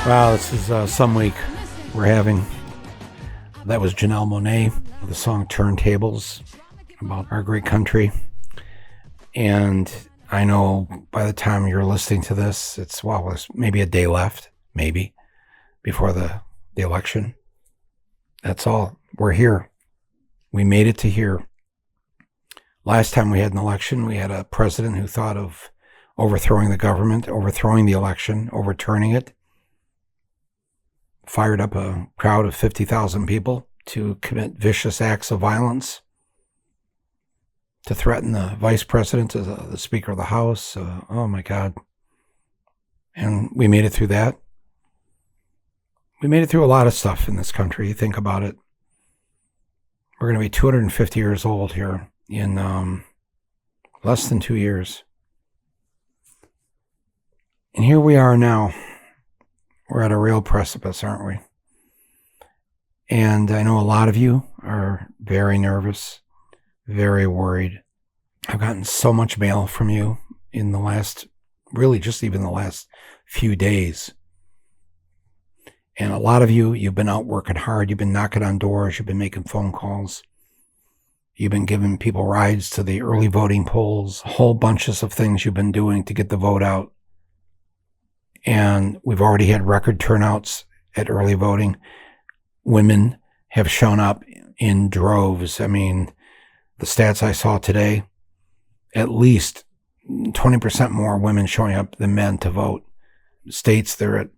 Wow, this is some week we're having. That was Janelle Monáe with the song Turntables about our great country. And I know by the time you're listening to this, there's maybe a day left, maybe, before the election. That's all. We're here. We made it to here. Last time we had an election, we had a president who thought of overthrowing the government, overthrowing the election, overturning it. Fired up a crowd of 50,000 people to commit vicious acts of violence, to threaten the vice president as the Speaker of the House. Oh my God. And we made it through that. We made it through a lot of stuff in this country. Think about it. We're going to be 250 years old here in less than 2 years. And here we are now. We're at a real precipice, aren't we? And I know a lot of you are very nervous, very worried. I've gotten so much mail from you in the last few days. And a lot of you've been out working hard. You've been knocking on doors. You've been making phone calls. You've been giving people rides to the early voting polls, whole bunches of things you've been doing to get the vote out. And we've already had record turnouts at early voting. Women have shown up in droves. I mean, the stats I saw today, at least 20% more women showing up than men to vote. States, they're at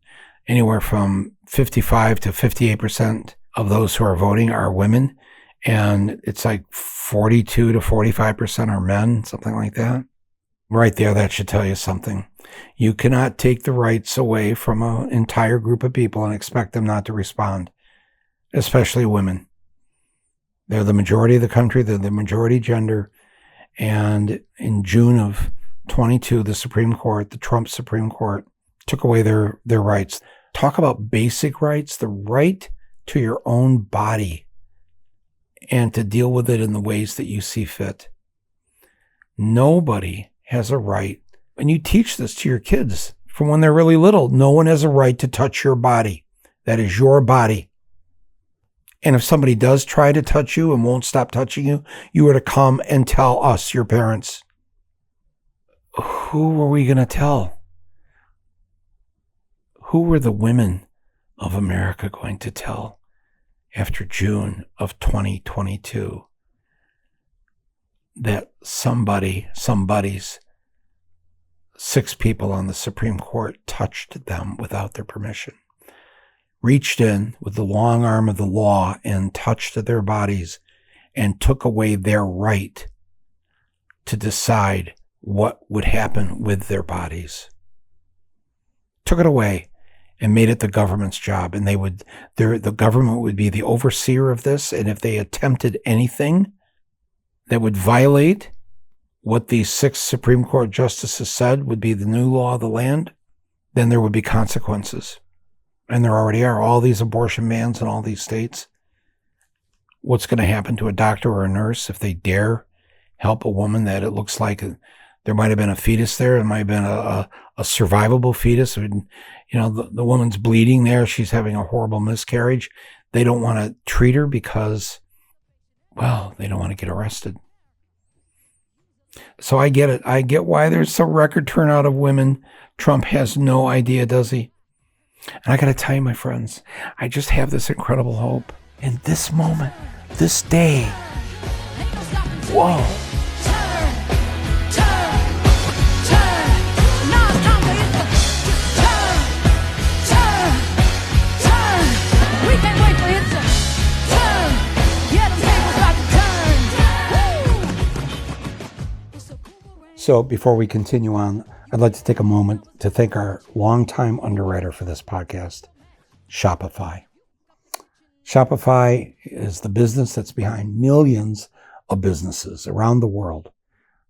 anywhere from 55 to 58% of those who are voting are women. And it's like 42 to 45% are men, something like that. Right there, that should tell you something. You cannot take the rights away from an entire group of people and expect them not to respond, especially women. They're the majority of the country. They're the majority gender. And in June of 22, the Supreme Court, the Trump Supreme Court, took away their rights. Talk about basic rights, the right to your own body and to deal with it in the ways that you see fit. Nobody has a right, and you teach this to your kids from when they're really little. No one has a right to touch your body. That is your body. And if somebody does try to touch you and won't stop touching you, you are to come and tell us, your parents. Who are we going to tell? Who were the women of America going to tell after June of 2022 that somebody's 6 people on the Supreme Court touched them without their permission, reached in with the long arm of the law and touched their bodies and took away their right to decide what would happen with their bodies? Took it away and made it the government's job. And the government would be the overseer of this. And if they attempted anything that would violate what these 6 Supreme Court justices said would be the new law of the land, then there would be consequences. And there already are. All these abortion bans in all these states. What's going to happen to a doctor or a nurse if they dare help a woman that it looks like there might have been a fetus there? It might have been a survivable fetus. The woman's bleeding there. She's having a horrible miscarriage. They don't want to treat her because, they don't want to get arrested. So I get it. I get why there's a record turnout of women. Trump has no idea, does he? And I got to tell you, my friends, I just have this incredible hope. In this moment, this day, whoa. So before we continue on, I'd like to take a moment to thank our longtime underwriter for this podcast, Shopify. Shopify is the business that's behind millions of businesses around the world.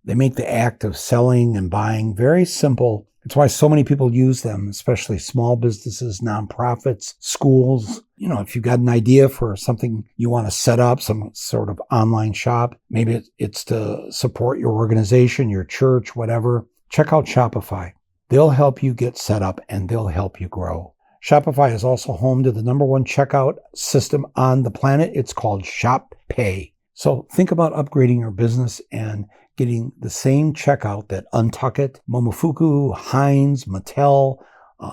They make the act of selling and buying very simple. It's why so many people use them, especially small businesses, nonprofits, schools. If you've got an idea for something you want to set up, some sort of online shop, maybe it's to support your organization, your church, whatever, check out Shopify. They'll help you get set up and they'll help you grow. Shopify is also home to the #1 checkout system on the planet. It's called Shop Pay. So think about upgrading your business and getting the same checkout that Untuckit, Momofuku, Heinz, Mattel,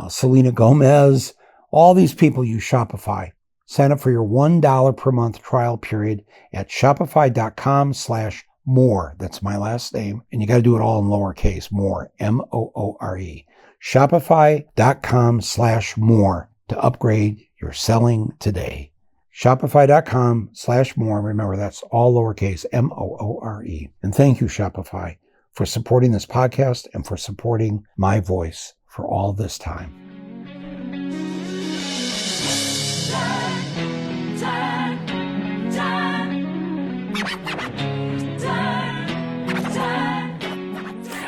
Selena Gomez, all these people use Shopify. Sign up for your $1 per month trial period at shopify.com/more. That's my last name. And you got to do it all in lowercase, more, MOORE. Shopify.com/more to upgrade your selling today. Shopify.com/more. Remember, that's all lowercase, MOORE. And thank you, Shopify, for supporting this podcast and for supporting my voice for all this time.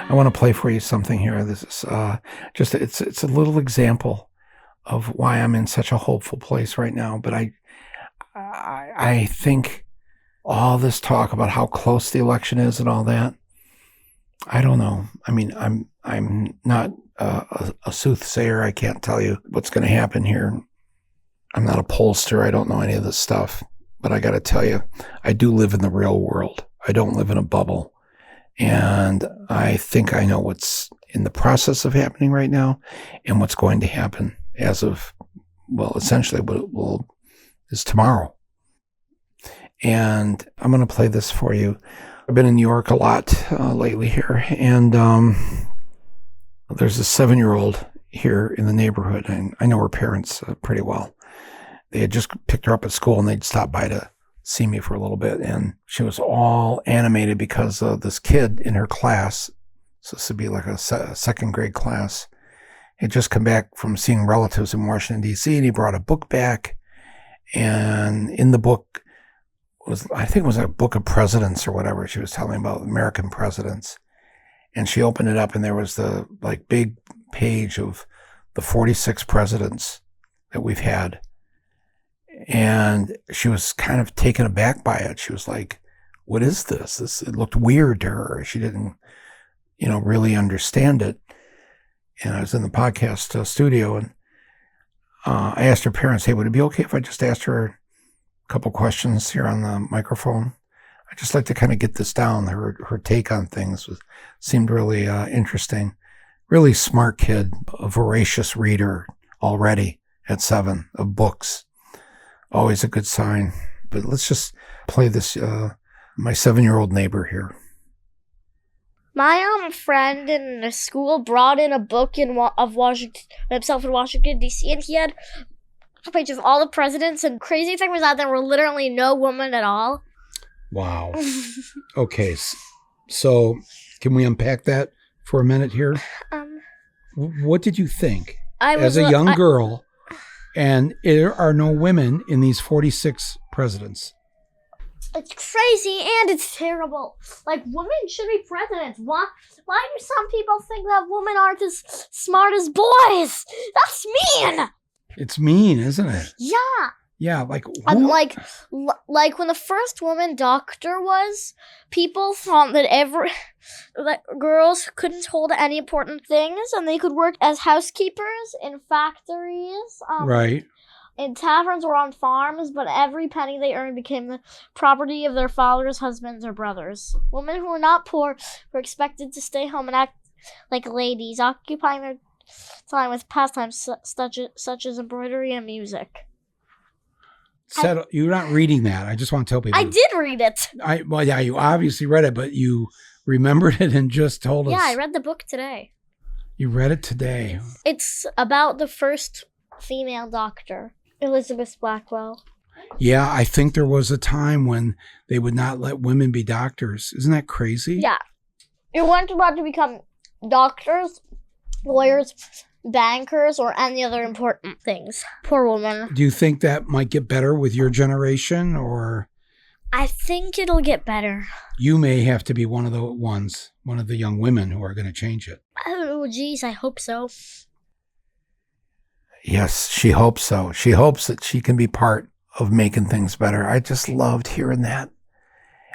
I want to play for you something here. This is it's a little example of why I'm in such a hopeful place right now. But I think all this talk about how close the election is and all that, I don't know. I mean, I'm not a soothsayer. I can't tell you what's going to happen here. I'm not a pollster. I don't know any of this stuff. But I got to tell you, I do live in the real world. I don't live in a bubble. And I think I know what's in the process of happening right now and what's going to happen as of, well, essentially what is tomorrow. And I'm going to play this for you. I've been in New York a lot lately here. And there's a 7-year-old here in the neighborhood. And I know her parents pretty well. They had just picked her up at school and they'd stopped by to see me for a little bit, and she was all animated because this kid in her class, so this would be like a second grade class, had just come back from seeing relatives in Washington, D.C., and he brought a book back, and in the book I think it was a book of presidents or whatever. She was telling about American presidents, and she opened it up, and there was the big page of the 46 presidents that we've had. And she was kind of taken aback by it. She was like, what is this? It looked weird to her. She didn't, really understand it. And I was in the podcast studio, and I asked her parents, hey, would it be okay if I just asked her a couple questions here on the microphone? I'd just like to kind of get this down. Her take on things seemed really interesting. Really smart kid, a voracious reader already at 7 of books. Always a good sign. But let's just play this, my 7-year-old neighbor here. My friend in the school brought in a book of Washington, himself in Washington, D.C., and he had pages of all the presidents, and crazy thing was that there were literally no women at all. Wow. Okay, so can we unpack that for a minute here? What did you think as a young girl? And there are no women in these 46 presidents. It's crazy and it's terrible. Women should be presidents. Why do some people think that women aren't as smart as boys? That's mean. It's mean, isn't it? Yeah. Yeah, like when the first woman doctor was, people thought that girls couldn't hold any important things, and they could work as housekeepers in factories, right, in taverns or on farms. But every penny they earned became the property of their fathers, husbands, or brothers. Women who were not poor were expected to stay home and act like ladies, occupying their time with pastimes such as embroidery and music. You're not reading that. I just want to tell people. I did read it. You obviously read it, but you remembered it and just told us. Yeah, I read the book today. You read it today. It's about the first female doctor, Elizabeth Blackwell. Yeah, I think there was a time when they would not let women be doctors. Isn't that crazy? Yeah. You weren't allowed to become doctors, lawyers, bankers, or any other important things. Poor woman. Do you think that might get better with your generation, or? I think it'll get better. You may have to be one of the young women who are going to change it. Oh, geez, I hope so. Yes, she hopes so. She hopes that she can be part of making things better. I just loved hearing that.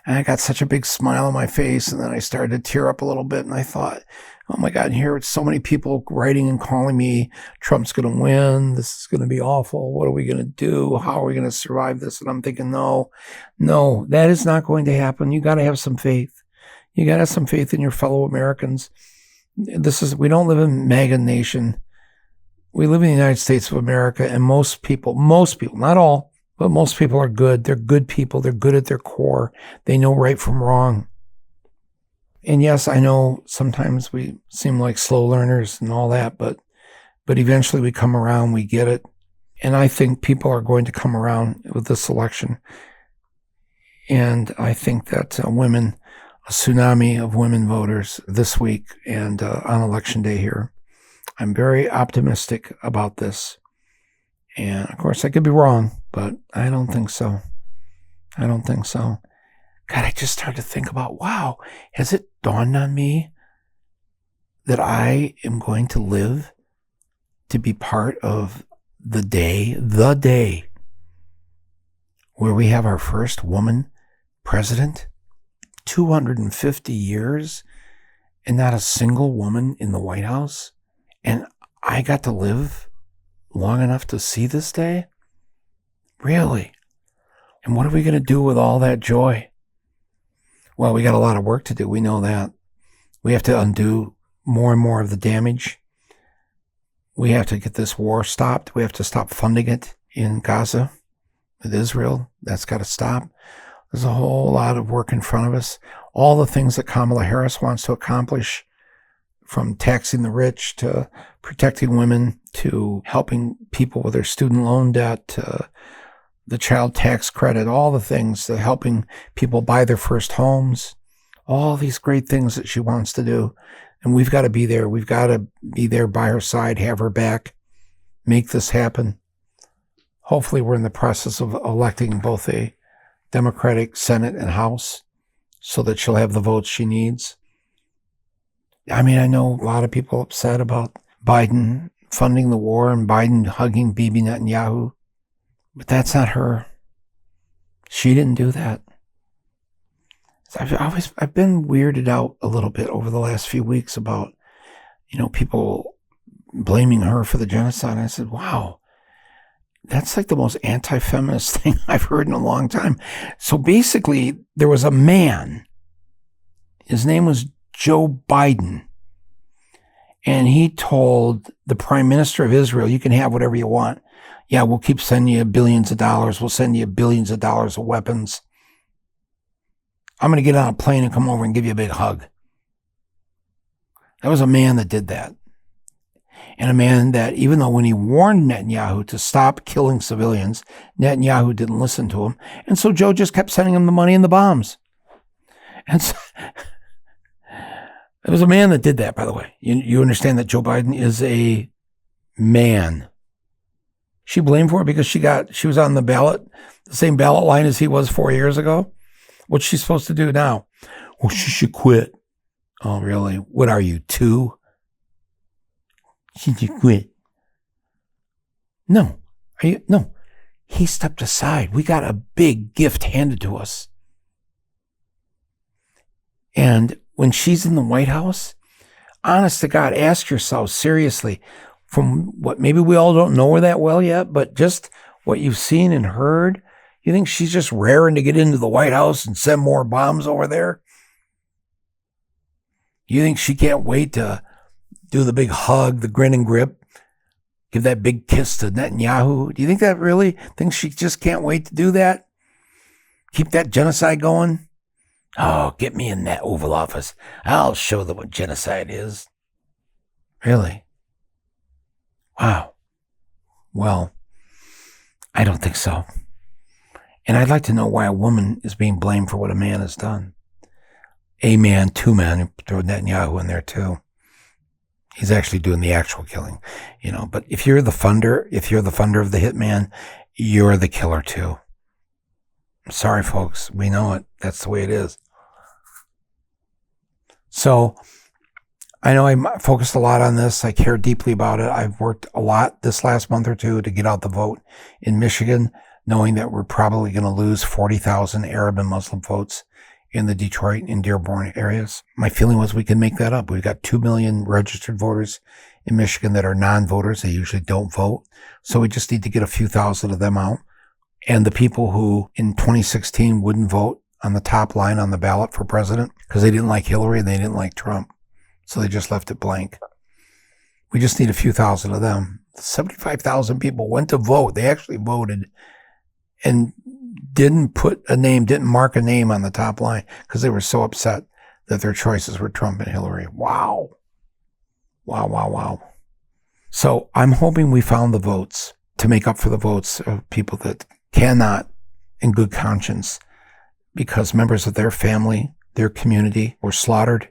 And I got such a big smile on my face, and then I started to tear up a little bit, and I thought, Oh my God, and here it's so many people writing and calling me, Trump's going to win. This is going to be awful. What are we going to do? How are we going to survive this? And I'm thinking, no, that is not going to happen. You got to have some faith. You got to have some faith in your fellow Americans. We don't live in MAGA nation. We live in the United States of America, and most people, not all, but most people are good. They're good people. They're good at their core. They know right from wrong. And yes, I know sometimes we seem like slow learners and all that, but eventually we come around, we get it. And I think people are going to come around with this election. And I think that a tsunami of women voters this week and on Election Day here. I'm very optimistic about this. And of course, I could be wrong, but I don't think so. God, I just started to think about, wow, has it dawned on me that I am going to live to be part of the day where we have our first woman president? 250 years and not a single woman in the White House? And I got to live long enough to see this day? Really? And what are we going to do with all that joy? Well, we got a lot of work to do. We know that. We have to undo more and more of the damage. We have to get this war stopped. We have to stop funding it in Gaza with Israel. That's got to stop. There's a whole lot of work in front of us. All the things that Kamala Harris wants to accomplish, from taxing the rich to protecting women to helping people with their student loan debt to the child tax credit, all the things, helping people buy their first homes, all these great things that she wants to do. And we've got to be there. We've got to be there by her side, have her back, make this happen. Hopefully we're in the process of electing both a Democratic Senate and House so that she'll have the votes she needs. I mean, I know a lot of people upset about Biden funding the war and Biden hugging Bibi Netanyahu. But that's not her. She didn't do that. I've been weirded out a little bit over the last few weeks about, people blaming her for the genocide. I said, wow, that's like the most anti-feminist thing I've heard in a long time. So basically, there was a man. His name was Joe Biden. And he told the Prime Minister of Israel, you can have whatever you want. Yeah, we'll keep sending you billions of dollars. We'll send you billions of dollars of weapons. I'm going to get on a plane and come over and give you a big hug. That was a man that did that. And a man that, even though when he warned Netanyahu to stop killing civilians, Netanyahu didn't listen to him. And so Joe just kept sending him the money and the bombs. And so, it was a man that did that, by the way. You understand that Joe Biden is a man. She blamed for it because she was on the ballot, the same ballot line as he was 4 years ago. What's she supposed to do now? Well, she should quit. Oh, really? What are you, 2? She should quit. No. No. He stepped aside. We got a big gift handed to us. And when she's in the White House, honest to God, ask yourself seriously, from what maybe we all don't know her that well yet, but just what you've seen and heard, you think she's just raring to get into the White House and send more bombs over there? You think she can't wait to do the big hug, the grin and grip, give that big kiss to Netanyahu? Do you think that really thinks she just can't wait to do that? Keep that genocide going? Oh, get me in that Oval Office. I'll show them what genocide is. Really? Wow. Well, I don't think so. And I'd like to know why a woman is being blamed for what a man has done. A man, 2 men, throw Netanyahu in there too. He's actually doing the actual killing, But if you're the funder of the hitman, you're the killer too. Sorry, folks. We know it. That's the way it is. So I know I focused a lot on this. I care deeply about it. I've worked a lot this last month or two to get out the vote in Michigan, knowing that we're probably going to lose 40,000 Arab and Muslim votes in the Detroit and Dearborn areas. My feeling was we can make that up. We've got 2 million registered voters in Michigan that are non-voters. They usually don't vote. So we just need to get a few thousand of them out. And the people who in 2016 wouldn't vote on the top line on the ballot for president because they didn't like Hillary and they didn't like Trump. So they just left it blank. We just need a few thousand of them. 75,000 people went to vote. They actually voted and didn't mark a name on the top line because they were so upset that their choices were Trump and Hillary. Wow. Wow, wow, wow. So I'm hoping we found the votes to make up for the votes of people that cannot, in good conscience, because members of their family, their community were slaughtered,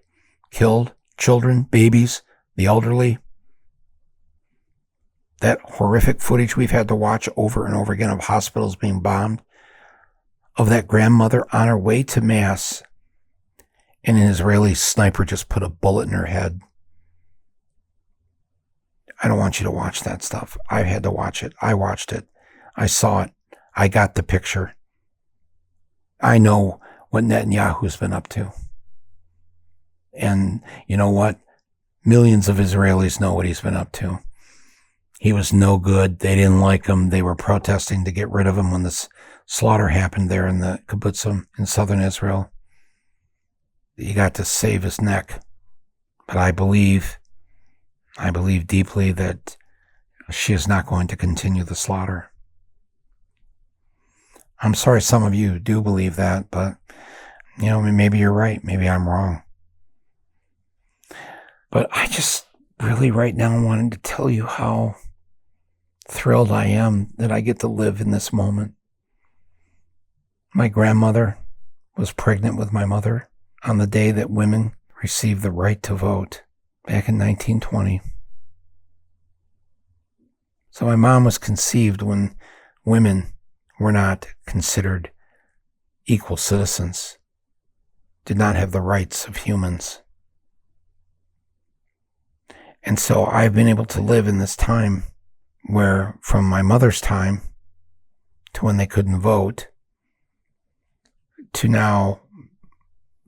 killed, children, babies, the elderly. That horrific footage we've had to watch over and over again of hospitals being bombed, of that grandmother on her way to Mass, and an Israeli sniper just put a bullet in her head. I don't want you to watch that stuff. I had to watch it. I watched it. I saw it. I got the picture. I know what Netanyahu's been up to. And you know what? Millions of Israelis know what he's been up to. He was no good. They didn't like him. They were protesting to get rid of him when this slaughter happened there in the kibbutzim in southern Israel. He got to save his neck. But I believe deeply that she is not going to continue the slaughter. I'm sorry some of you do believe that, but, maybe you're right. Maybe I'm wrong. But I just really right now wanted to tell you how thrilled I am that I get to live in this moment. My grandmother was pregnant with my mother on the day that women received the right to vote back in 1920. So my mom was conceived when women were not considered equal citizens, did not have the rights of humans. And so I've been able to live in this time where from my mother's time to when they couldn't vote to now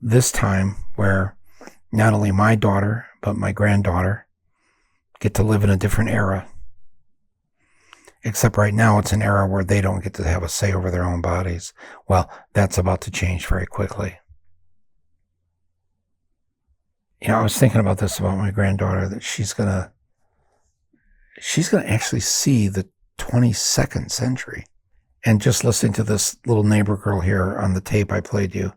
this time where not only my daughter but my granddaughter get to live in a different era. Except right now it's an era where they don't get to have a say over their own bodies. Well, that's about to change very quickly. I was thinking about this about my granddaughter, that she's gonna actually see the 22nd century. And just listening to this little neighbor girl here on the tape I played you,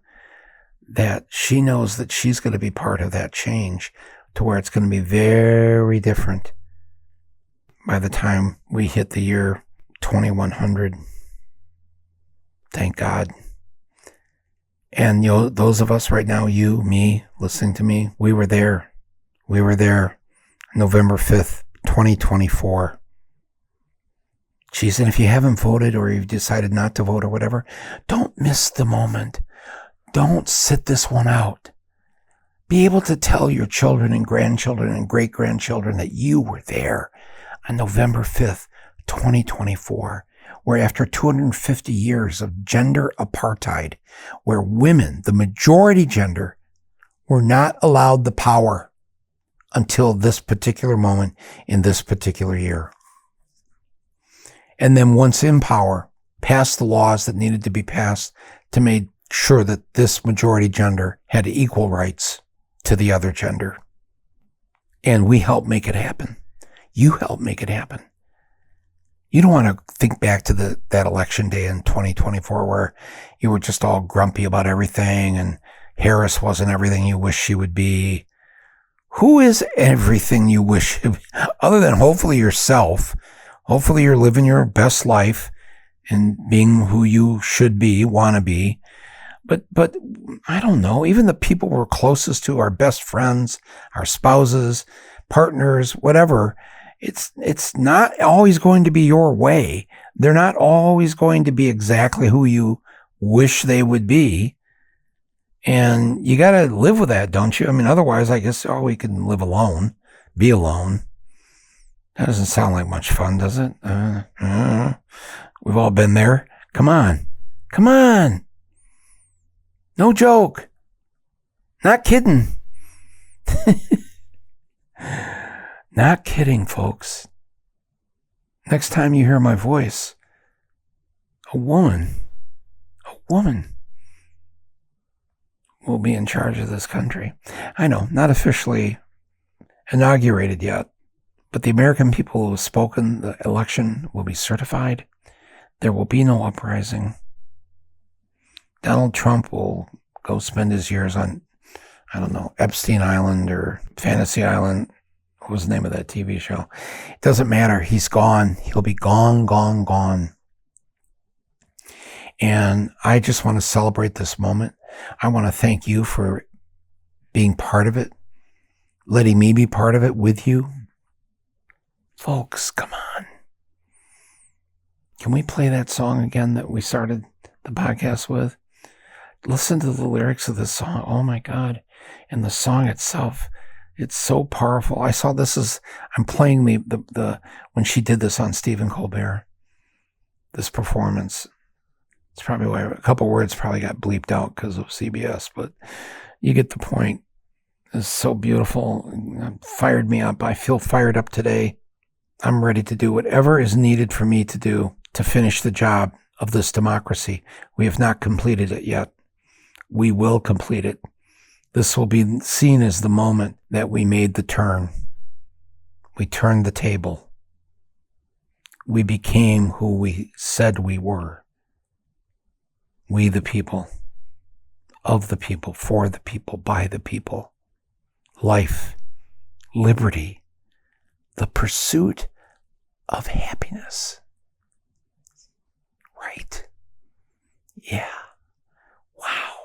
that she knows that she's going to be part of that change to where it's going to be very different by the time we hit the year 2100. Thank God. And those of us right now, you, me, listening to me, we were there. We were there November 5th, 2024. Geez, and if you haven't voted or you've decided not to vote or whatever, don't miss the moment. Don't sit this one out. Be able to tell your children and grandchildren and great-grandchildren that you were there on November 5th, 2024, where after 250 years of gender apartheid, where women, the majority gender, were not allowed the power until this particular moment in this particular year. And then once in power, passed the laws that needed to be passed to make sure that this majority gender had equal rights to the other gender. And we helped make it happen. You helped make it happen. You don't want to think back to that election day in 2024 where you were just all grumpy about everything and Harris wasn't everything you wish she would be. Who is everything you wish, other than hopefully yourself? Hopefully you're living your best life and being who you should be, want to be. But I don't know, even the people we're closest to, our best friends, our spouses, partners, whatever, it's not always going to be your way. They're not always going to be exactly who you wish they would be. And you got to live with that, don't you? I mean, otherwise, I guess, we can live alone, be alone. That doesn't sound like much fun, does it? We've all been there. Come on. No joke. Not kidding. Not kidding, folks. Next time you hear my voice, a woman will be in charge of this country. I know, not officially inaugurated yet, but the American people who have spoken, the election will be certified. There will be no uprising. Donald Trump will go spend his years on, I don't know, Epstein Island or Fantasy Island. What was the name of that TV show? It doesn't matter. He's gone. He'll be gone, gone, gone. And I just want to celebrate this moment. I want to thank you for being part of it, letting me be part of it with you. Folks, come on. Can we play that song again that we started the podcast with? Listen to the lyrics of this song. Oh my God. And the song itself, it's so powerful. I saw I'm playing the when she did this on Stephen Colbert, this performance. It's probably why a couple words probably got bleeped out because of CBS, but you get the point. It's so beautiful. It fired me up. I feel fired up today. I'm ready to do whatever is needed for me to do to finish the job of this democracy. We have not completed it yet. We will complete it. This will be seen as the moment that we made the turn. We turned the table. We became who we said we were. We the people, of the people, for the people, by the people. Life, liberty, the pursuit of happiness. Right. Yeah. Wow.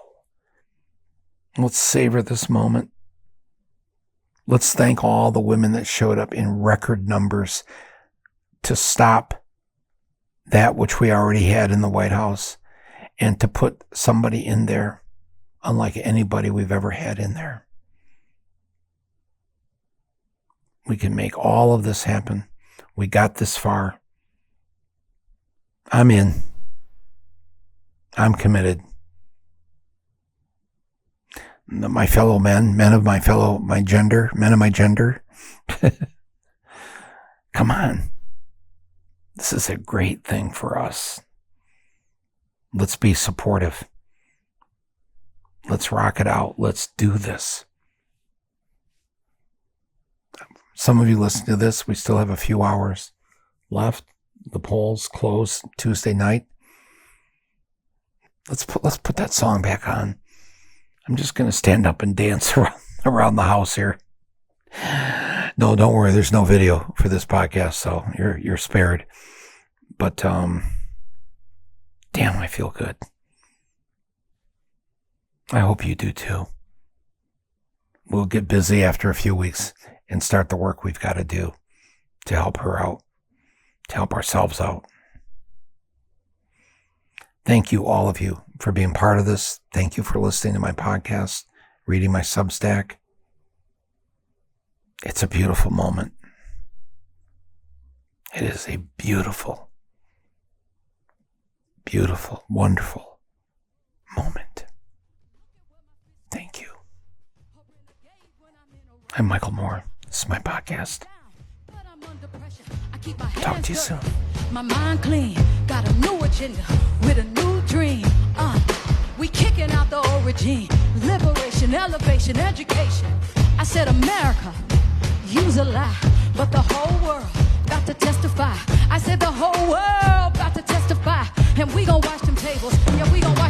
Let's savor this moment. Let's thank all the women that showed up in record numbers to stop that which we already had in the White House and to put somebody in there unlike anybody we've ever had in there. We can make all of this happen. We got this far. I'm in. I'm committed. My fellow men of my gender, come on. This is a great thing for us. Let's be supportive. Let's rock it out. Let's do this. Some of you listen to this. We still have a few hours left. The polls close Tuesday night. Let's put that song back on. I'm just going to stand up and dance around the house here. No, don't worry. There's no video for this podcast, so you're spared. But damn, I feel good. I hope you do too. We'll get busy after a few weeks and start the work we've got to do to help her out, to help ourselves out. Thank you, all of you, for being part of this. Thank you for listening to my podcast, reading my Substack. It's a beautiful moment. It is a beautiful, beautiful, wonderful moment. Thank you. I'm Michael Moore. This is my podcast. Talk to you soon. My mind clean, got a new agenda with a new dream. We kicking out the old regime. Liberation, elevation, education. I said America, use a lie, but the whole world got to testify. I said the whole world got to testify, and we gon' watch them tables. Yeah, we gon' watch